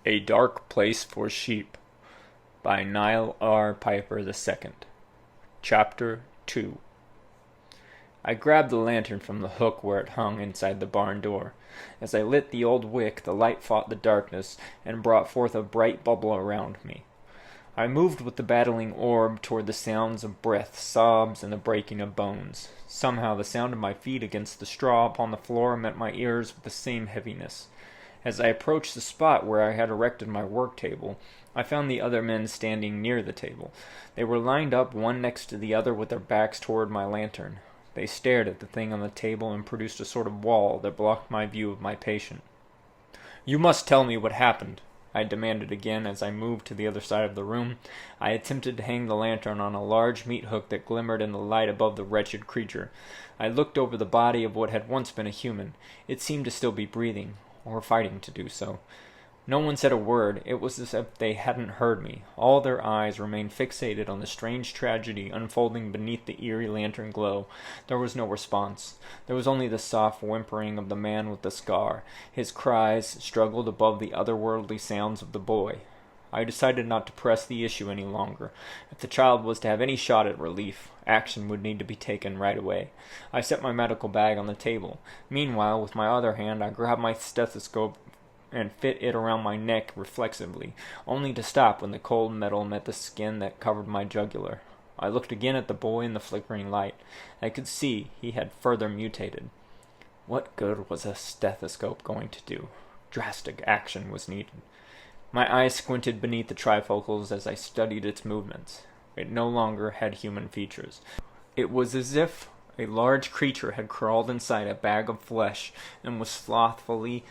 A Dark Place for Sheep by Knial R. Piper II. Chapter 2. I grabbed the lantern from the hook where it hung inside the barn door. As I lit the old wick, the light fought the darkness and brought forth a bright bubble around me. I moved with the battling orb toward the sounds of breath, sobs, and the breaking of bones. Somehow the sound of my feet against the straw upon the floor met my ears with the same heaviness. As I approached the spot where I had erected my work table, I found the other men standing near the table. They were lined up one next to the other with their backs toward my lantern. They stared at the thing on the table and produced a sort of wall that blocked my view of my patient. "You must tell me what happened," I demanded again as I moved to the other side of the room. I attempted to hang the lantern on a large meat hook that glimmered in the light above the wretched creature. I looked over the body of what had once been a human. It seemed to still be breathing, or fighting to do so. No one said a word. It was as if they hadn't heard me. All their eyes remained fixated on the strange tragedy unfolding beneath the eerie lantern glow. There was no response. There was only the soft whimpering of the man with the scar. His cries struggled above the otherworldly sounds of the boy. I decided not to press the issue any longer. If the child was to have any shot at relief, action would need to be taken right away. I set my medical bag on the table. Meanwhile, with my other hand, I grabbed my stethoscope and fit it around my neck reflexively, only to stop when the cold metal met the skin that covered my jugular. I looked again at the boy in the flickering light. I could see he had further mutated. What good was a stethoscope going to do? Drastic action was needed. My eyes squinted beneath the trifocals as I studied its movements. It no longer had human features. It was as if a large creature had crawled inside a bag of flesh and was slothfully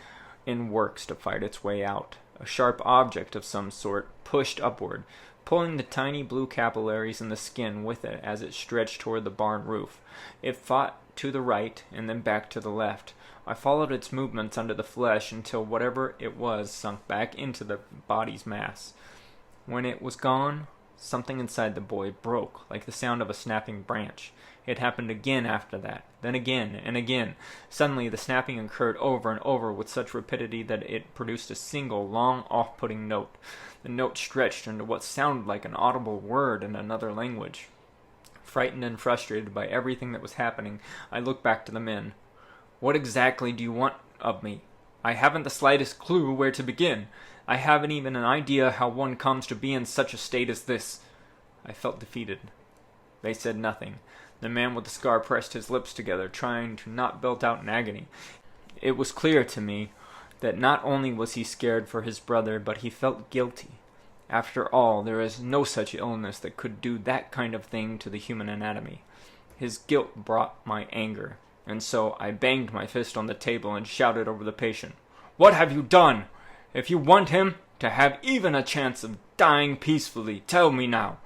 in works to fight its way out. A sharp object of some sort pushed upward, pulling the tiny blue capillaries in the skin with it as it stretched toward the barn roof. It fought to the right and then back to the left. I followed its movements under the flesh until whatever it was sunk back into the body's mass. When it was gone, something inside the boy broke, like the sound of a snapping branch. It happened again after that, then again and again. Suddenly the snapping occurred over and over with such rapidity that it produced a single, long, off-putting note. The note stretched into what sounded like an audible word in another language. Frightened and frustrated by everything that was happening, I looked back to the men. "What exactly do you want of me? I haven't the slightest clue where to begin. I haven't even an idea how one comes to be in such a state as this." I felt defeated. They said nothing. The man with the scar pressed his lips together, trying to not belt out in agony. It was clear to me that not only was he scared for his brother, but he felt guilty. After all, there is no such illness that could do that kind of thing to the human anatomy. His guilt brought my anger, and so I banged my fist on the table and shouted over the patient. "What have you done? If you want him to have even a chance of dying peacefully, tell me now."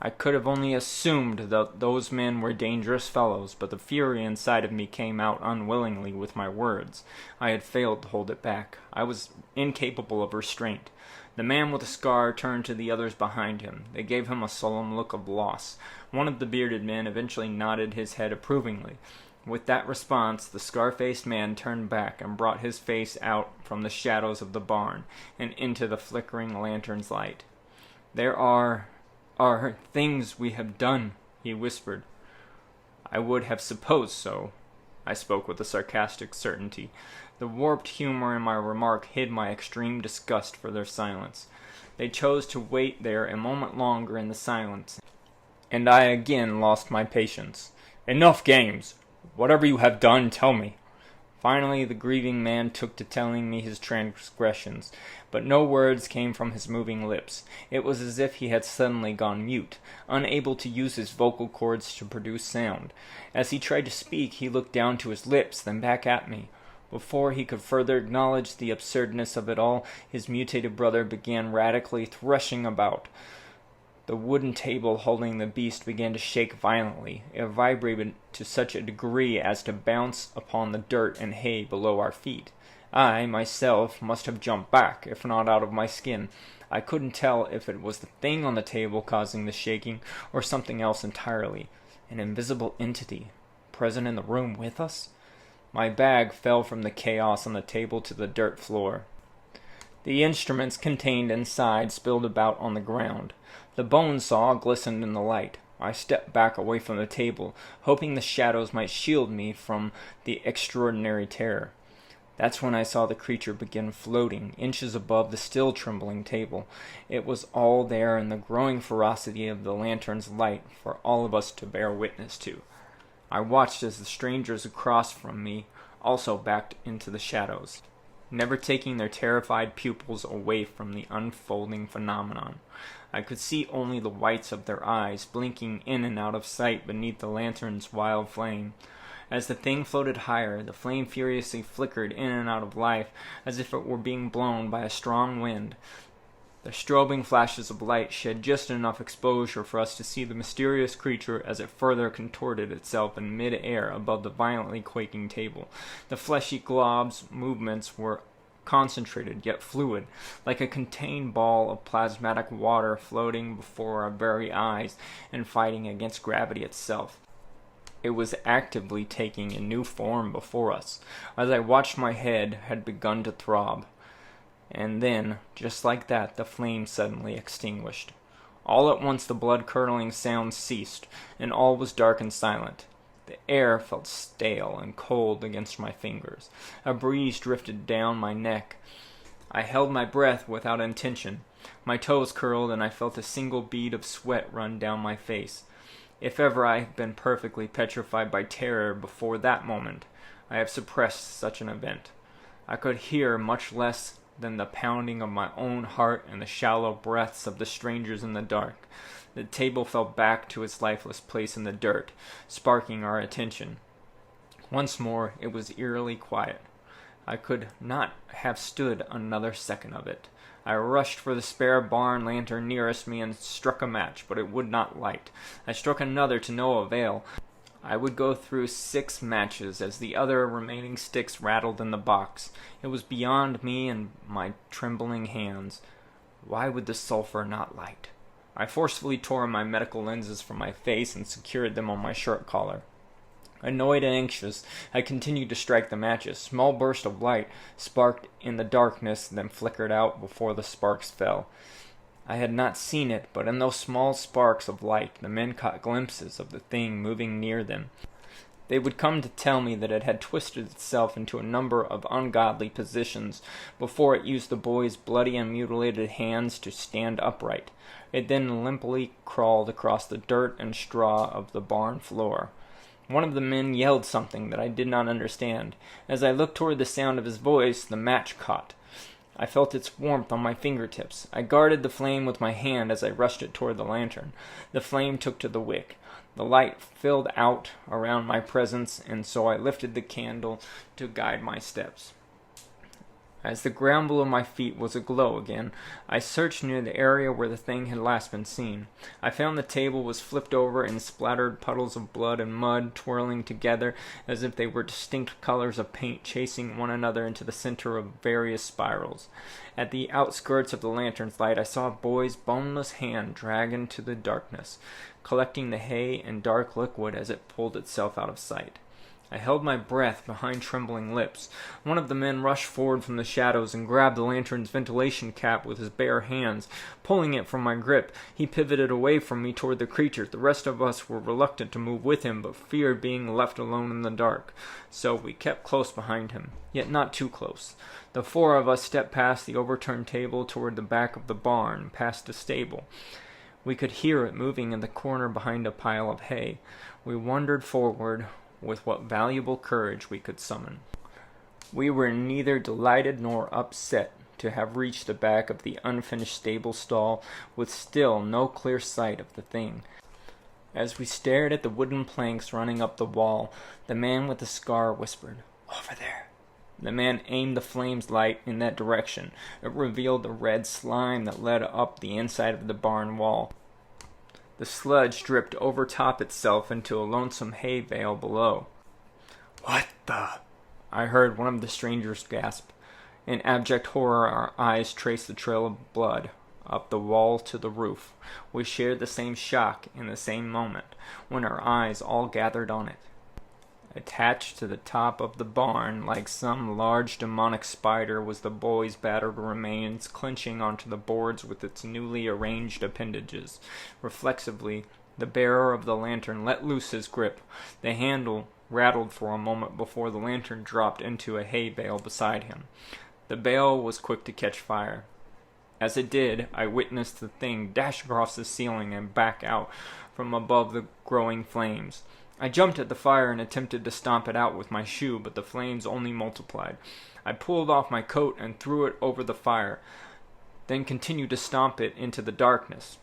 I could have only assumed that those men were dangerous fellows, but the fury inside of me came out unwillingly with my words. I had failed to hold it back. I was incapable of restraint. The man with the scar turned to the others behind him. They gave him a solemn look of loss. One of the bearded men eventually nodded his head approvingly. With that response, the scar-faced man turned back and brought his face out from the shadows of the barn and into the flickering lantern's light. "There are things we have done," he whispered. "I would have supposed so." I spoke with a sarcastic certainty. The warped humor in my remark hid my extreme disgust for their silence. They chose to wait there a moment longer in the silence, and I again lost my patience. "Enough games! Whatever you have done, tell me." Finally, the grieving man took to telling me his transgressions, but no words came from his moving lips. It was as if he had suddenly gone mute, unable to use his vocal cords to produce sound. As he tried to speak, he looked down to his lips, then back at me. Before he could further acknowledge the absurdness of it all, his mutated brother began radically threshing about. The wooden table holding the beast began to shake violently. It vibrated to such a degree as to bounce upon the dirt and hay below our feet. I, myself, must have jumped back, if not out of my skin. I couldn't tell if it was the thing on the table causing the shaking, or something else entirely. An invisible entity, present in the room with us? My bag fell from the chaos on the table to the dirt floor. The instruments contained inside spilled about on the ground. The bone saw glistened in the light. I stepped back away from the table, hoping the shadows might shield me from the extraordinary terror. That's when I saw the creature begin floating, inches above the still trembling table. It was all there in the growing ferocity of the lantern's light for all of us to bear witness to. I watched as the strangers across from me also backed into the shadows, never taking their terrified pupils away from the unfolding phenomenon. I could see only the whites of their eyes blinking in and out of sight beneath the lantern's wild flame. As the thing floated higher, the flame furiously flickered in and out of life as if it were being blown by a strong wind. The strobing flashes of light shed just enough exposure for us to see the mysterious creature as it further contorted itself in mid-air above the violently quaking table. The fleshy glob's movements were concentrated yet fluid, like a contained ball of plasmatic water floating before our very eyes and fighting against gravity itself. It was actively taking a new form before us. As I watched, my head had begun to throb. And then, just like that, the flame suddenly extinguished. All at once the blood-curdling sound ceased, and all was dark and silent. The air felt stale and cold against my fingers. A breeze drifted down my neck. I held my breath without intention. My toes curled, and I felt a single bead of sweat run down my face. If ever I have been perfectly petrified by terror before that moment, I have suppressed such an event. I could hear much less than the pounding of my own heart and the shallow breaths of the strangers in the dark. The table fell back to its lifeless place in the dirt, sparking our attention. Once more it was eerily quiet. I could not have stood another second of it. I rushed for the spare barn lantern nearest me and struck a match, but it would not light. I struck another to no avail. I would go through 6 matches as the other remaining sticks rattled in the box. It was beyond me and my trembling hands. Why would the sulphur not light? I forcefully tore my medical lenses from my face and secured them on my shirt collar. Annoyed and anxious, I continued to strike the matches. Small bursts of light sparked in the darkness, then flickered out before the sparks fell. I had not seen it, but in those small sparks of light the men caught glimpses of the thing moving near them. They would come to tell me that it had twisted itself into a number of ungodly positions before it used the boy's bloody and mutilated hands to stand upright. It then limply crawled across the dirt and straw of the barn floor. One of the men yelled something that I did not understand. As I looked toward the sound of his voice, the match caught. I felt its warmth on my fingertips. I guarded the flame with my hand as I rushed it toward the lantern. The flame took to the wick. The light filled out around my presence, and so I lifted the candle to guide my steps. As the ground below my feet was aglow again, I searched near the area where the thing had last been seen. I found the table was flipped over and splattered puddles of blood and mud twirling together as if they were distinct colors of paint chasing one another into the center of various spirals. At the outskirts of the lantern's light I saw a boy's boneless hand drag into the darkness, collecting the hay and dark liquid as it pulled itself out of sight. I held my breath behind trembling lips. One of the men rushed forward from the shadows and grabbed the lantern's ventilation cap with his bare hands. Pulling it from my grip, he pivoted away from me toward the creature. The rest of us were reluctant to move with him, but feared being left alone in the dark. So we kept close behind him, yet not too close. The 4 of us stepped past the overturned table toward the back of the barn, past the stable. We could hear it moving in the corner behind a pile of hay. We wandered forward with what valuable courage we could summon. We were neither delighted nor upset to have reached the back of the unfinished stable stall with still no clear sight of the thing. As we stared at the wooden planks running up the wall, the man with the scar whispered, "Over there." The man aimed the flame's light in that direction. It revealed the red slime that led up the inside of the barn wall. The sludge dripped overtop itself into a lonesome hay bale below. "What the?" I heard one of the strangers gasp. In abject horror our eyes traced the trail of blood up the wall to the roof. We shared the same shock in the same moment, when our eyes all gathered on it. Attached to the top of the barn, like some large demonic spider, was the boy's battered remains, clenching onto the boards with its newly arranged appendages. Reflexively, the bearer of the lantern let loose his grip. The handle rattled for a moment before the lantern dropped into a hay bale beside him. The bale was quick to catch fire. As it did, I witnessed the thing dash across the ceiling and back out from above the growing flames. I jumped at the fire and attempted to stomp it out with my shoe, but the flames only multiplied. I pulled off my coat and threw it over the fire, then continued to stomp it into the darkness.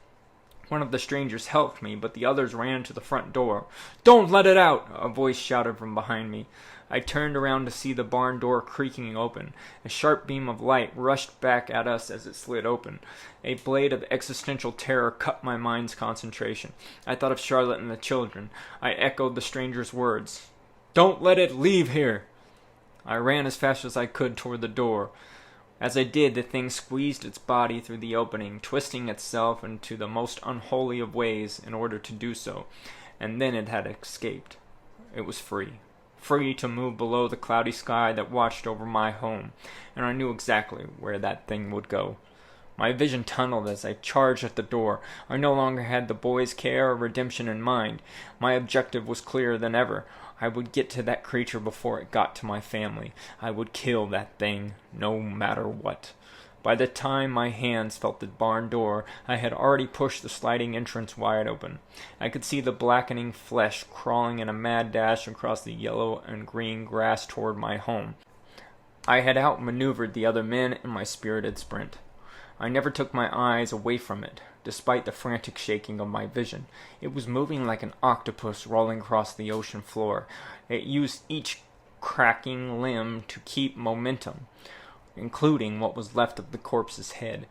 One of the strangers helped me, but the others ran to the front door. "Don't let it out!" a voice shouted from behind me. I turned around to see the barn door creaking open. A sharp beam of light rushed back at us as it slid open. A blade of existential terror cut my mind's concentration. I thought of Charlotte and the children. I echoed the stranger's words. "Don't let it leave here!" I ran as fast as I could toward the door. As I did, the thing squeezed its body through the opening, twisting itself into the most unholy of ways in order to do so, and then it had escaped. It was free. Free to move below the cloudy sky that watched over my home, and I knew exactly where that thing would go. My vision tunneled as I charged at the door. I no longer had the boy's care or redemption in mind. My objective was clearer than ever. I would get to that creature before it got to my family. I would kill that thing, no matter what. By the time my hands felt the barn door, I had already pushed the sliding entrance wide open. I could see the blackening flesh crawling in a mad dash across the yellow and green grass toward my home. I had outmaneuvered the other men in my spirited sprint. I never took my eyes away from it, despite the frantic shaking of my vision. It was moving like an octopus rolling across the ocean floor. It used each cracking limb to keep momentum, including what was left of the corpse's head.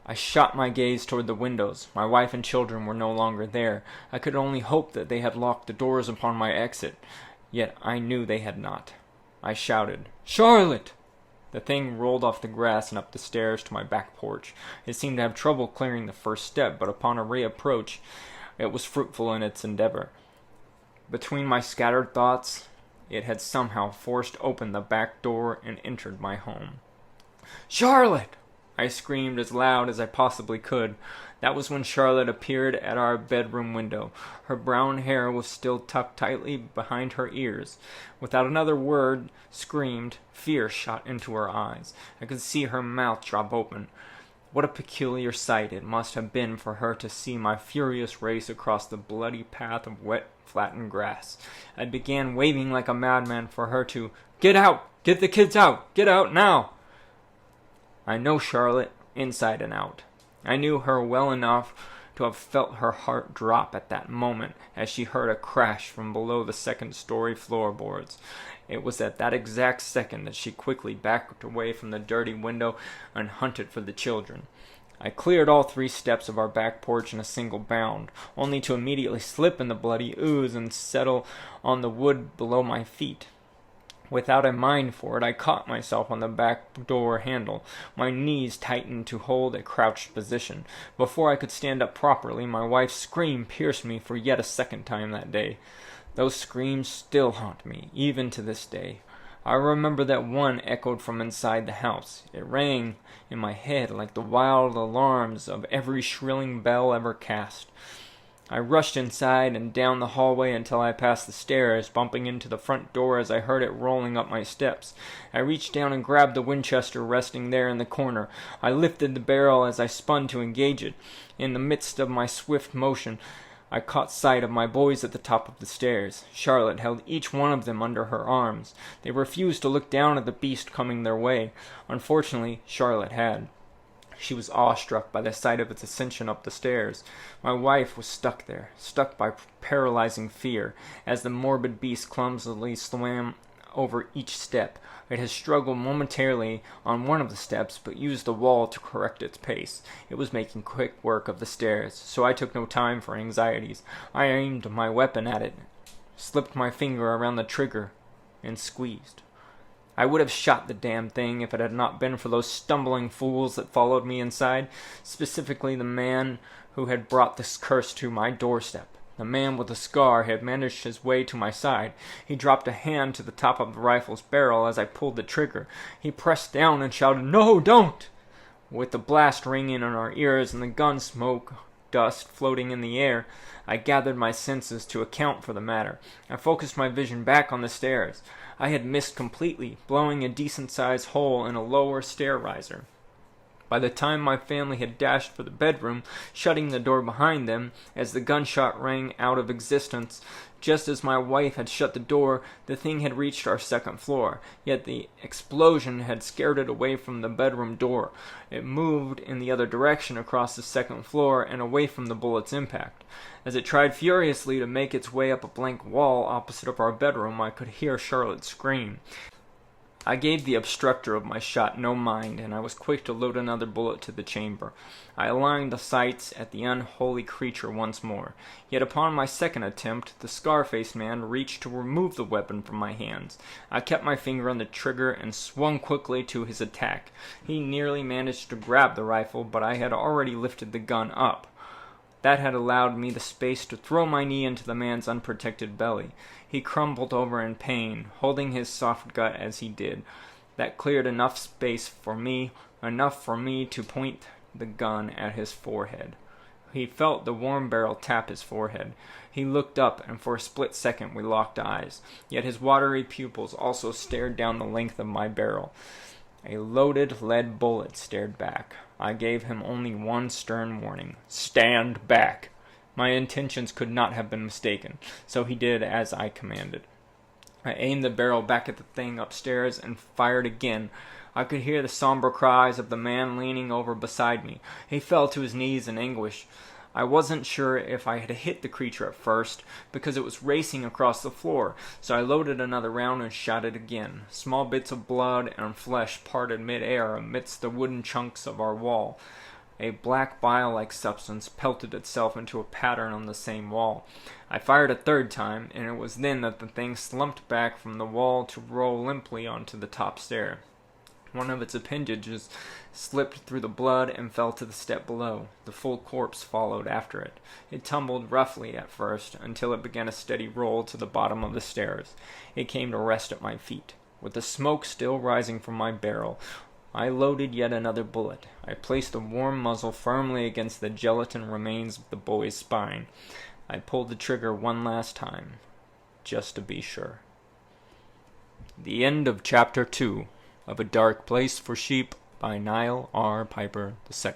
I shot my gaze toward the windows. My wife and children were no longer there. I could only hope that they had locked the doors upon my exit, yet I knew they had not. I shouted, "Charlotte!" The thing rolled off the grass and up the stairs to my back porch. It seemed to have trouble clearing the first step, but upon a reapproach, it was fruitful in its endeavor. Between my scattered thoughts, it had somehow forced open the back door and entered my home. "Charlotte!" I screamed as loud as I possibly could. That was when Charlotte appeared at our bedroom window. Her brown hair was still tucked tightly behind her ears. Without another word screamed, fear shot into her eyes. I could see her mouth drop open. What a peculiar sight it must have been for her to see my furious race across the bloody path of wet, flattened grass. I began waving like a madman for her to "Get out! Get the kids out! Get out now!" I know Charlotte inside and out. I knew her well enough to have felt her heart drop at that moment as she heard a crash from below the second-story floorboards. It was at that exact second that she quickly backed away from the dirty window and hunted for the children. I cleared all 3 steps of our back porch in a single bound, only to immediately slip in the bloody ooze and settle on the wood below my feet. Without a mind for it, I caught myself on the back door handle. My knees tightened to hold a crouched position. Before I could stand up properly, my wife's scream pierced me for yet a second time that day. Those screams still haunt me, even to this day. I remember that one echoed from inside the house. It rang in my head like the wild alarms of every shrilling bell ever cast. I rushed inside and down the hallway until I passed the stairs, bumping into the front door as I heard it rolling up my steps. I reached down and grabbed the Winchester resting there in the corner. I lifted the barrel as I spun to engage it. In the midst of my swift motion, I caught sight of my boys at the top of the stairs. Charlotte held each one of them under her arms. They refused to look down at the beast coming their way. Unfortunately, Charlotte had. She was awestruck by the sight of its ascension up the stairs. My wife was stuck there, stuck by paralyzing fear, as the morbid beast clumsily swam over each step. It had struggled momentarily on one of the steps, but used the wall to correct its pace. It was making quick work of the stairs, so I took no time for anxieties. I aimed my weapon at it, slipped my finger around the trigger, and squeezed. I would have shot the damn thing if it had not been for those stumbling fools that followed me inside, specifically the man who had brought this curse to my doorstep. The man with the scar had managed his way to my side. He dropped a hand to the top of the rifle's barrel as I pulled the trigger. He pressed down and shouted, "No, don't!" With the blast ringing in our ears and the gun smoke dust floating in the air, I gathered my senses to account for the matter. I focused my vision back on the stairs. I had missed completely, blowing a decent-sized hole in a lower stair riser. By the time my family had dashed for the bedroom, shutting the door behind them, as the gunshot rang out of existence, just as my wife had shut the door, the thing had reached our second floor, yet the explosion had scared it away from the bedroom door. It moved in the other direction across the second floor and away from the bullet's impact. As it tried furiously to make its way up a blank wall opposite of our bedroom, I could hear Charlotte scream. I gave the obstructor of my shot no mind, and I was quick to load another bullet to the chamber. I aligned the sights at the unholy creature once more. Yet upon my second attempt, the scar-faced man reached to remove the weapon from my hands. I kept my finger on the trigger and swung quickly to his attack. He nearly managed to grab the rifle, but I had already lifted the gun up. That had allowed me the space to throw my knee into the man's unprotected belly. He crumpled over in pain, holding his soft gut as he did. That cleared enough space for me to point the gun at his forehead. He felt the warm barrel tap his forehead. He looked up, and for a split second we locked eyes. Yet his watery pupils also stared down the length of my barrel. A loaded lead bullet stared back. I gave him only one stern warning: "Stand back!" My intentions could not have been mistaken, so he did as I commanded. I aimed the barrel back at the thing upstairs and fired again. I could hear the somber cries of the man leaning over beside me. He fell to his knees in anguish. I wasn't sure if I had hit the creature at first, because it was racing across the floor, so I loaded another round and shot it again. Small bits of blood and flesh parted mid-air amidst the wooden chunks of our wall. A black bile-like substance pelted itself into a pattern on the same wall. I fired a third time, and it was then that the thing slumped back from the wall to roll limply onto the top stair. One of its appendages slipped through the blood and fell to the step below. The full corpse followed after it. It tumbled roughly at first, until it began a steady roll to the bottom of the stairs. It came to rest at my feet. With the smoke still rising from my barrel, I loaded yet another bullet. I placed the warm muzzle firmly against the gelatin remains of the boy's spine. I pulled the trigger one last time, just to be sure. The end of Chapter 2 of A Dark Place for Sheep by Knial R. Piper II.